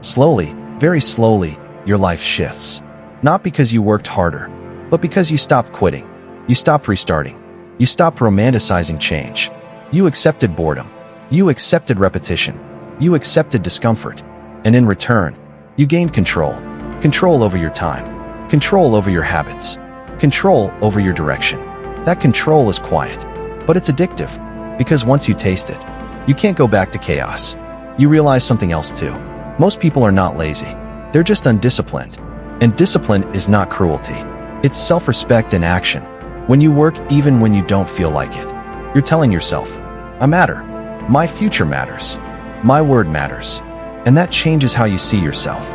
Slowly, very slowly, your life shifts. Not because you worked harder, but because you stopped quitting. You stopped restarting. You stopped romanticizing change. You accepted boredom. You accepted repetition. You accepted discomfort. And in return, you gained control. Control over your time. Control over your habits. Control over your direction. That control is quiet, but it's addictive, because once you taste it, you can't go back to chaos. You realize something else too. Most people are not lazy. They're just undisciplined. And discipline is not cruelty. It's self-respect in action. When you work even when you don't feel like it, you're telling yourself, I matter. My future matters. My word matters. And that changes how you see yourself.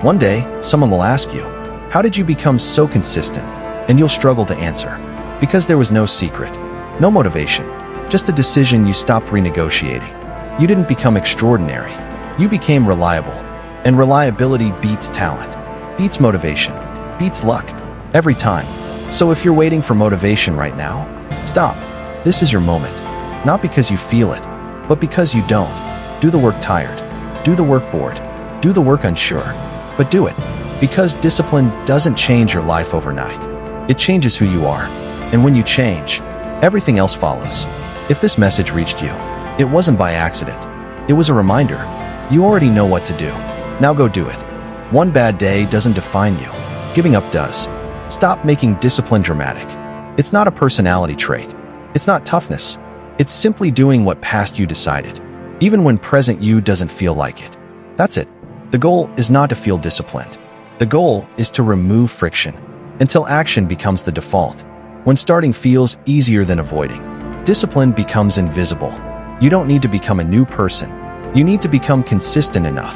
One day, someone will ask you, how did you become so consistent? And you'll struggle to answer. Because there was no secret, no motivation, just a decision you stopped renegotiating. You didn't become extraordinary. You became reliable. And reliability beats talent, beats motivation, beats luck, every time. So if you're waiting for motivation right now, stop. This is your moment. Not because you feel it, but because you don't. Do the work tired. Do the work bored. Do the work unsure. But do it. Because discipline doesn't change your life overnight. It changes who you are. And when you change, everything else follows. If this message reached you, it wasn't by accident. It was a reminder. You already know what to do. Now go do it. One bad day doesn't define you. Giving up does. Stop making discipline dramatic. It's not a personality trait. It's not toughness. It's simply doing what past you decided, even when present you doesn't feel like it. That's it. The goal is not to feel disciplined. The goal is to remove friction until action becomes the default. When starting feels easier than avoiding, discipline becomes invisible. You don't need to become a new person. You need to become consistent enough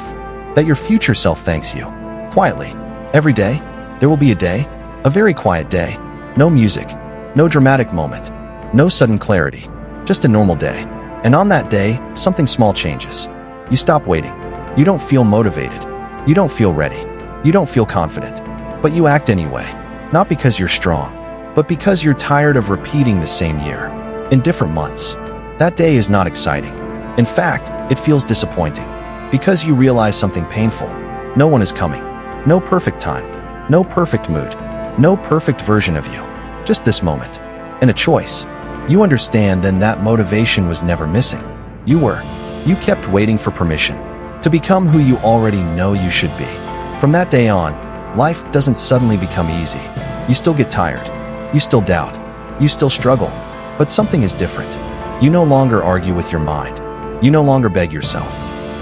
that your future self thanks you. Quietly. Every day, there will be a day, a very quiet day. No music, no dramatic moment, no sudden clarity, just a normal day. And on that day, something small changes. You stop waiting. You don't feel motivated. You don't feel ready. You don't feel confident. But you act anyway. Not because you're strong, but because you're tired of repeating the same year in different months. That day is not exciting. In fact, it feels disappointing because you realize something painful. No one is coming. No perfect time. No perfect mood. No perfect version of you. Just this moment. And a choice. You understand then that motivation was never missing. You kept waiting for permission to become who you already know you should be. From that day on, life doesn't suddenly become easy. You still get tired. You still doubt. You still struggle. But something is different. You no longer argue with your mind. You no longer beg yourself.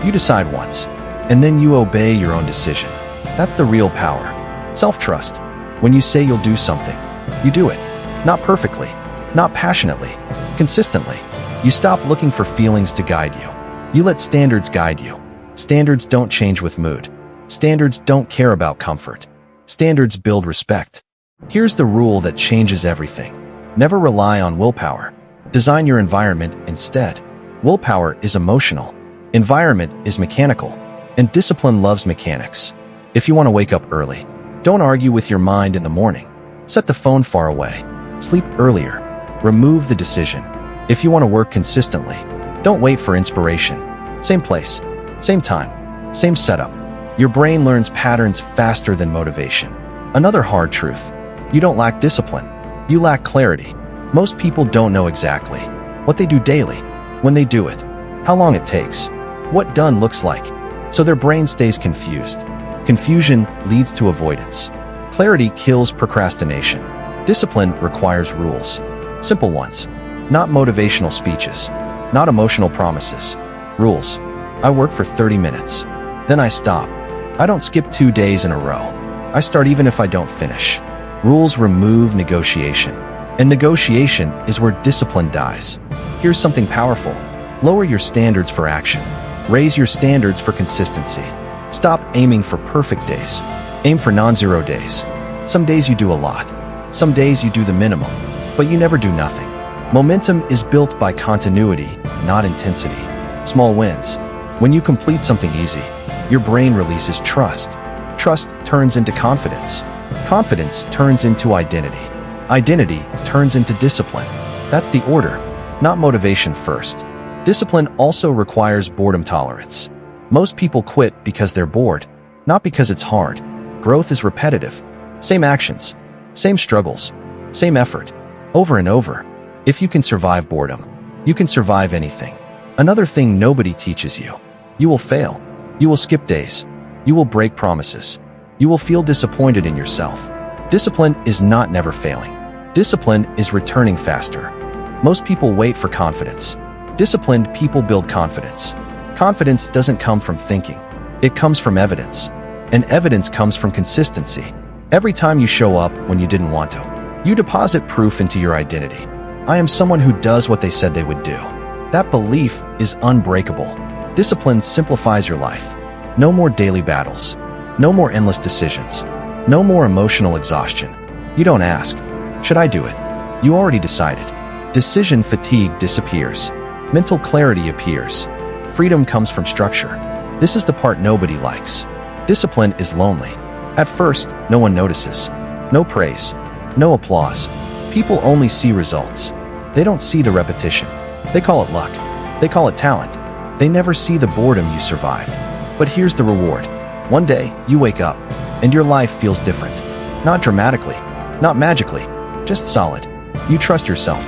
You decide once, and then you obey your own decision. That's the real power. Self-trust. When you say you'll do something, you do it. Not perfectly, not passionately, consistently. You stop looking for feelings to guide you. You let standards guide you. Standards don't change with mood. Standards don't care about comfort. Standards build respect. Here's the rule that changes everything. Never rely on willpower. Design your environment instead. Willpower is emotional. Environment is mechanical. And discipline loves mechanics. If you want to wake up early, don't argue with your mind in the morning. Set the phone far away. Sleep earlier. Remove the decision. If you want to work consistently, don't wait for inspiration. Same place, same time, same setup. Your brain learns patterns faster than motivation. Another hard truth. You don't lack discipline. You lack clarity. Most people don't know exactly what they do daily, when they do it, how long it takes, what done looks like. So their brain stays confused. Confusion leads to avoidance. Clarity kills procrastination. Discipline requires rules. Simple ones. Not motivational speeches. Not emotional promises. Rules. I work for 30 minutes. Then I stop. I don't skip 2 days in a row. I start even if I don't finish. Rules remove negotiation. And negotiation is where discipline dies. Here's something powerful. Lower your standards for action. Raise your standards for consistency. Stop aiming for perfect days. Aim for non-zero days. Some days you do a lot. Some days you do the minimum. But you never do nothing. Momentum is built by continuity, not intensity. Small wins. When you complete something easy, your brain releases trust. Trust turns into confidence. Confidence turns into identity. Identity turns into discipline. That's the order, not motivation first. Discipline also requires boredom tolerance. Most people quit because they're bored, not because it's hard. Growth is repetitive. Same actions, same struggles, same effort, over and over. If you can survive boredom, you can survive anything. Another thing nobody teaches you. You will fail. You will skip days. You will break promises. You will feel disappointed in yourself. Discipline is not never failing. Discipline is returning faster. Most people wait for confidence. Disciplined people build confidence. Confidence doesn't come from thinking. It comes from evidence. And evidence comes from consistency. Every time you show up when you didn't want to, you deposit proof into your identity. I am someone who does what they said they would do. That belief is unbreakable. Discipline simplifies your life. No more daily battles. No more endless decisions. No more emotional exhaustion. You don't ask, should I do it? You already decided. Decision fatigue disappears. Mental clarity appears. Freedom comes from structure. This is the part nobody likes. Discipline is lonely. At first, no one notices. No praise. No applause. People only see results. They don't see the repetition. They call it luck. They call it talent. They never see the boredom you survived. But here's the reward. One day, you wake up, and your life feels different. Not dramatically, not magically, just solid. You trust yourself.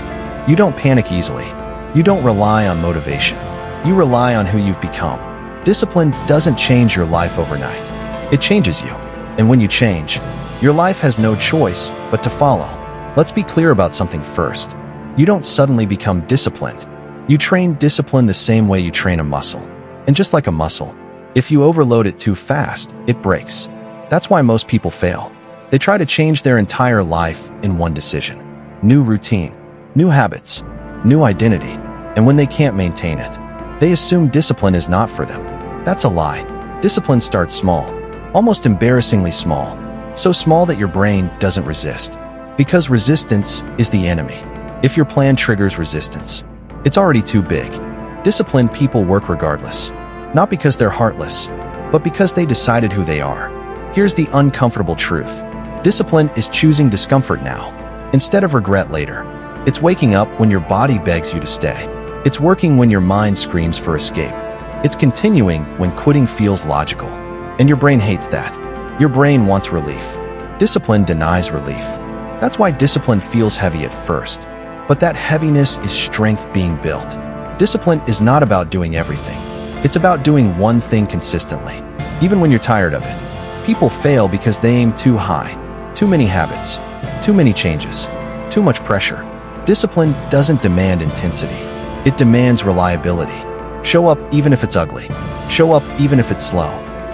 You don't panic easily. You don't rely on motivation. You rely on who you've become. Discipline doesn't change your life overnight. It changes you. And when you change, your life has no choice but to follow. Let's be clear about something first. You don't suddenly become disciplined. You train discipline the same way you train a muscle. And just like a muscle, if you overload it too fast, it breaks. That's why most people fail. They try to change their entire life in one decision. New routine, new habits, new identity. And when they can't maintain it, they assume discipline is not for them. That's a lie. Discipline starts small, almost embarrassingly small. So small that your brain doesn't resist. Because resistance is the enemy. If your plan triggers resistance, it's already too big. Disciplined people work regardless. Not because they're heartless, but because they decided who they are. Here's the uncomfortable truth. Discipline is choosing discomfort now, instead of regret later. It's waking up when your body begs you to stay. It's working when your mind screams for escape. It's continuing when quitting feels logical. And your brain hates that. Your brain wants relief. Discipline denies relief. That's why discipline feels heavy at first. But that heaviness is strength being built. Discipline is not about doing everything. It's about doing one thing consistently, even when you're tired of it. People fail because they aim too high. Too many habits. Too many changes. Too much pressure. Discipline doesn't demand intensity. It demands reliability. Show up even if it's ugly. Show up even if it's slow.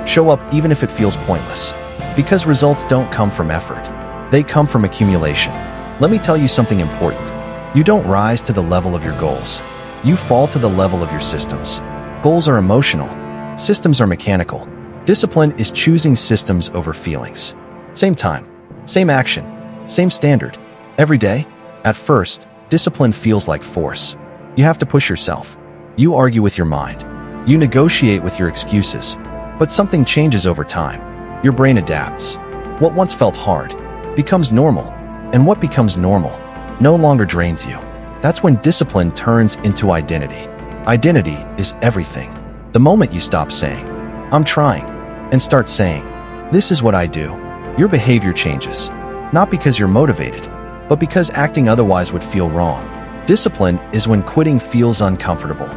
Show up even if it feels pointless. Because results don't come from effort. They come from accumulation. Let me tell you something important. You don't rise to the level of your goals. You fall to the level of your systems. Goals are emotional. Systems are mechanical. Discipline is choosing systems over feelings. Same time, same action, same standard. Every day. At first, discipline feels like force. You have to push yourself. You argue with your mind. You negotiate with your excuses. But something changes over time. Your brain adapts. What once felt hard becomes normal. And what becomes normal no longer drains you. That's when discipline turns into identity. Identity is everything. The moment you stop saying, I'm trying, and start saying, this is what I do, your behavior changes. Not because you're motivated, but because acting otherwise would feel wrong. Discipline is when quitting feels uncomfortable.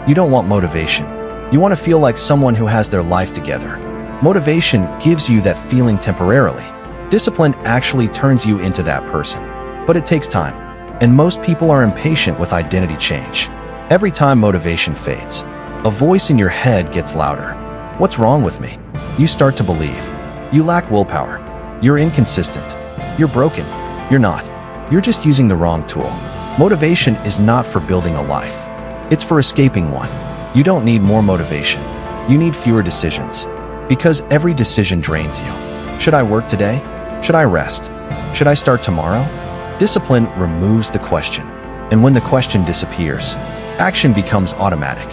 You don't want motivation. You want to feel like someone who has their life together. Motivation gives you that feeling temporarily. Discipline actually turns you into that person. But it takes time. And most people are impatient with identity change. Every time motivation fades, a voice in your head gets louder. What's wrong with me? You start to believe. You lack willpower. You're inconsistent. You're broken. You're not. You're just using the wrong tool. Motivation is not for building a life. It's for escaping one. You don't need more motivation. You need fewer decisions. Because every decision drains you. Should I work today? Should I rest? Should I start tomorrow? Discipline removes the question. And when the question disappears, action becomes automatic.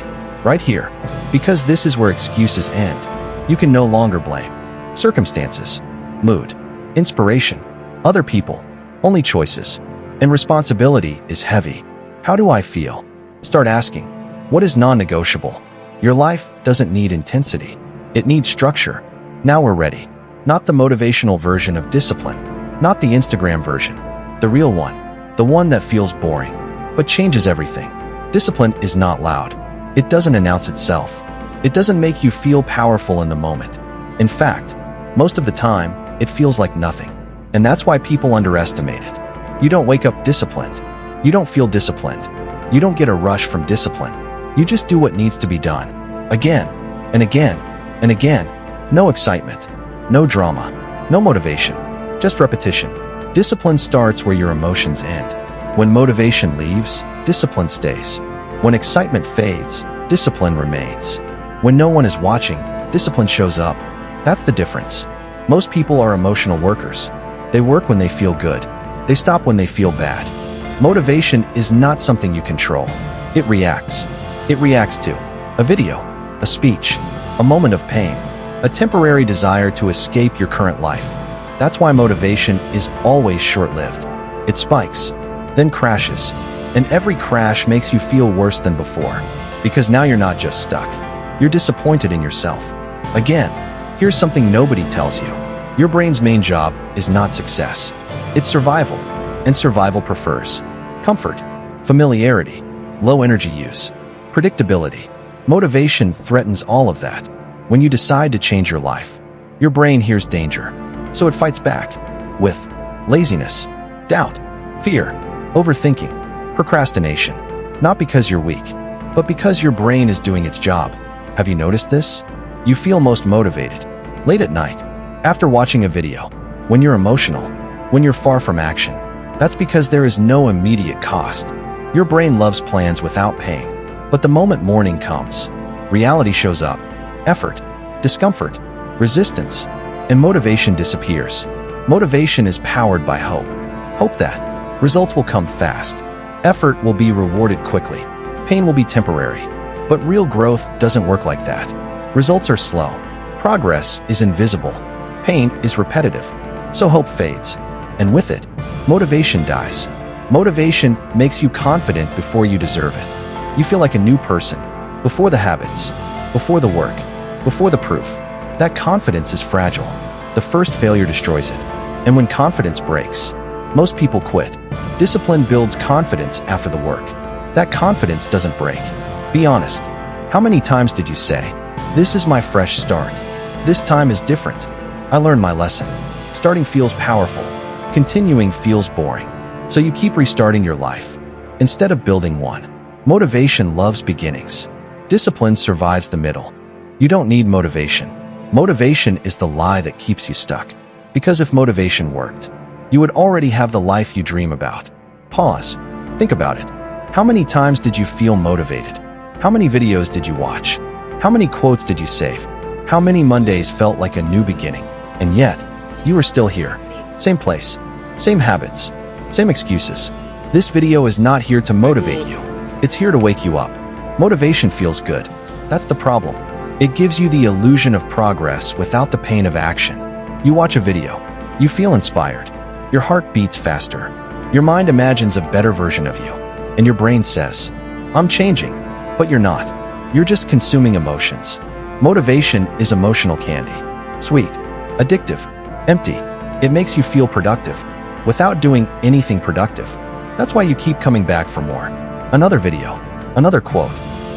Right here. Because this is where excuses end. You can no longer blame circumstances, mood, inspiration, other people, only choices. And responsibility is heavy. How do I feel? Start asking, what is non-negotiable? Your life doesn't need intensity. It needs structure. Now we're ready. Not the motivational version of discipline. Not the Instagram version. The real one. The one that feels boring, but changes everything. Discipline is not loud. It doesn't announce itself. It doesn't make you feel powerful in the moment. In fact, most of the time, it feels like nothing. And that's why people underestimate it. You don't wake up disciplined. You don't feel disciplined. You don't get a rush from discipline. You just do what needs to be done. Again, and again, and again. No excitement. No drama. No motivation. Just repetition. Discipline starts where your emotions end. When motivation leaves, discipline stays. When excitement fades, discipline remains. When no one is watching, discipline shows up. That's the difference. Most people are emotional workers. They work when they feel good. They stop when they feel bad. Motivation is not something you control. It reacts. It reacts to a video, a speech, a moment of pain, a temporary desire to escape your current life. That's why motivation is always short-lived. It spikes, then crashes, and every crash makes you feel worse than before. Because now you're not just stuck. You're disappointed in yourself. Again, here's something nobody tells you. Your brain's main job is not success. It's survival, and survival prefers comfort, familiarity, low energy use, predictability. Motivation threatens all of that. When you decide to change your life, your brain hears danger, so it fights back with laziness, doubt, fear, overthinking, procrastination. Not because you're weak, but because your brain is doing its job. Have you noticed this? You feel most motivated late at night, after watching a video, when you're emotional, when you're far from action. That's because there is no immediate cost. Your brain loves plans without pain. But the moment morning comes, reality shows up. Effort, discomfort, resistance, and motivation disappears. Motivation is powered by hope. Hope that results will come fast. Effort will be rewarded quickly. Pain will be temporary. But real growth doesn't work like that. Results are slow. Progress is invisible. Pain is repetitive. So hope fades. And with it, motivation dies. Motivation makes you confident before you deserve it. You feel like a new person, before the habits, before the work, before the proof. That confidence is fragile. The first failure destroys it. And when confidence breaks, most people quit. Discipline builds confidence after the work. That confidence doesn't break. Be honest. How many times did you say, "This is my fresh start. This time is different. I learned my lesson." Starting feels powerful. Continuing feels boring. So you keep restarting your life instead of building one. Motivation loves beginnings. Discipline survives the middle. You don't need motivation. Motivation is the lie that keeps you stuck. Because if motivation worked, you would already have the life you dream about. Pause. Think about it. How many times did you feel motivated? How many videos did you watch? How many quotes did you save? How many Mondays felt like a new beginning? And yet, you are still here. Same place, same habits, same excuses. This video is not here to motivate you. It's here to wake you up. Motivation feels good. That's the problem. It gives you the illusion of progress without the pain of action. You watch a video. You feel inspired. Your heart beats faster. Your mind imagines a better version of you. And your brain says, "I'm changing." But you're not. You're just consuming emotions. Motivation is emotional candy. Sweet, addictive, empty. It makes you feel productive without doing anything productive. That's why you keep coming back for more. Another video, another quote,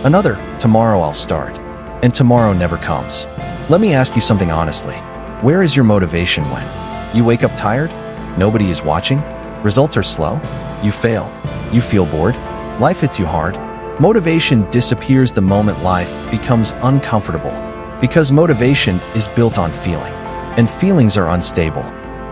another "tomorrow I'll start." And tomorrow never comes. Let me ask you something honestly. Where is your motivation when you wake up tired? Nobody is watching? Results are slow? You fail? You feel bored? Life hits you hard? Motivation disappears the moment life becomes uncomfortable. Because motivation is built on feeling. And feelings are unstable.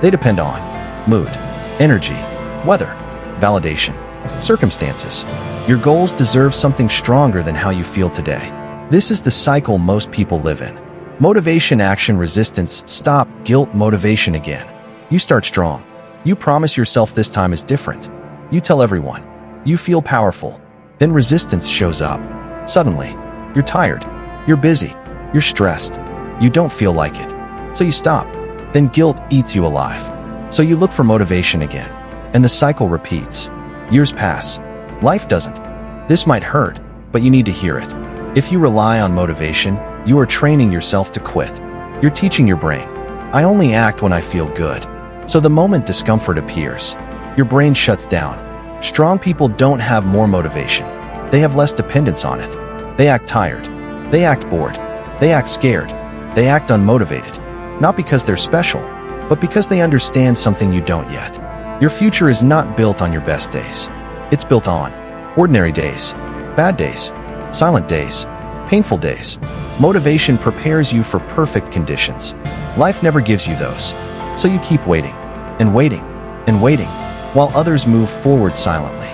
They depend on mood, energy, weather, validation, circumstances. Your goals deserve something stronger than how you feel today. This is the cycle most people live in. Motivation, action, resistance, stop, guilt, motivation again. You start strong. You promise yourself this time is different. You tell everyone. You feel powerful. Then resistance shows up. Suddenly, you're tired. You're busy. You're stressed. You don't feel like it. So you stop. Then guilt eats you alive. So you look for motivation again. And the cycle repeats. Years pass. Life doesn't. This might hurt, but you need to hear it. If you rely on motivation, you are training yourself to quit. You're teaching your brain, I only act when I feel good. So the moment discomfort appears, your brain shuts down. Strong people don't have more motivation. They have less dependence on it. They act tired. They act bored. They act scared. They act unmotivated. Not because they're special, but because they understand something you don't yet. Your future is not built on your best days. It's built on ordinary days, bad days, silent days, painful days. Motivation prepares you for perfect conditions. Life never gives you those. So you keep waiting, and waiting, and waiting, while others move forward silently.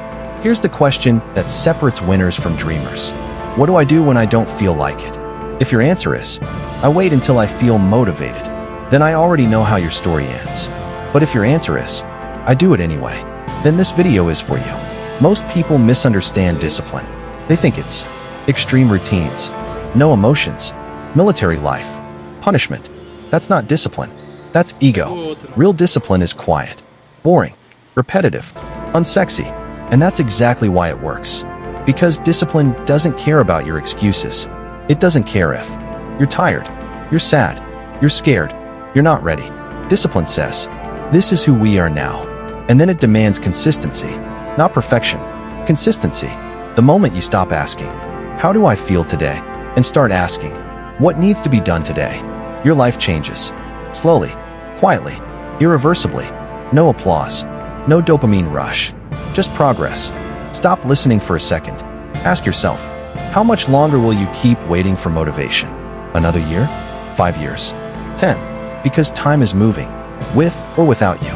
Here's the question that separates winners from dreamers. What do I do when I don't feel like it? If your answer is, I wait until I feel motivated, then I already know how your story ends. But if your answer is, I do it anyway, then this video is for you. Most people misunderstand discipline. They think it's extreme routines, no emotions, military life, punishment. That's not discipline. That's ego. Real discipline is quiet, boring, repetitive, unsexy, and that's exactly why it works. Because discipline doesn't care about your excuses. It doesn't care if you're tired, you're sad, you're scared, you're not ready. Discipline says, this is who we are now. And then it demands consistency, not perfection. Consistency. The moment you stop asking, how do I feel today? And start asking, what needs to be done today? Your life changes. Slowly, quietly, irreversibly. No applause. No dopamine rush. Just progress. Stop listening for a second. Ask yourself, how much longer will you keep waiting for motivation? Another year? 5 years? 10? Because time is moving, with or without you.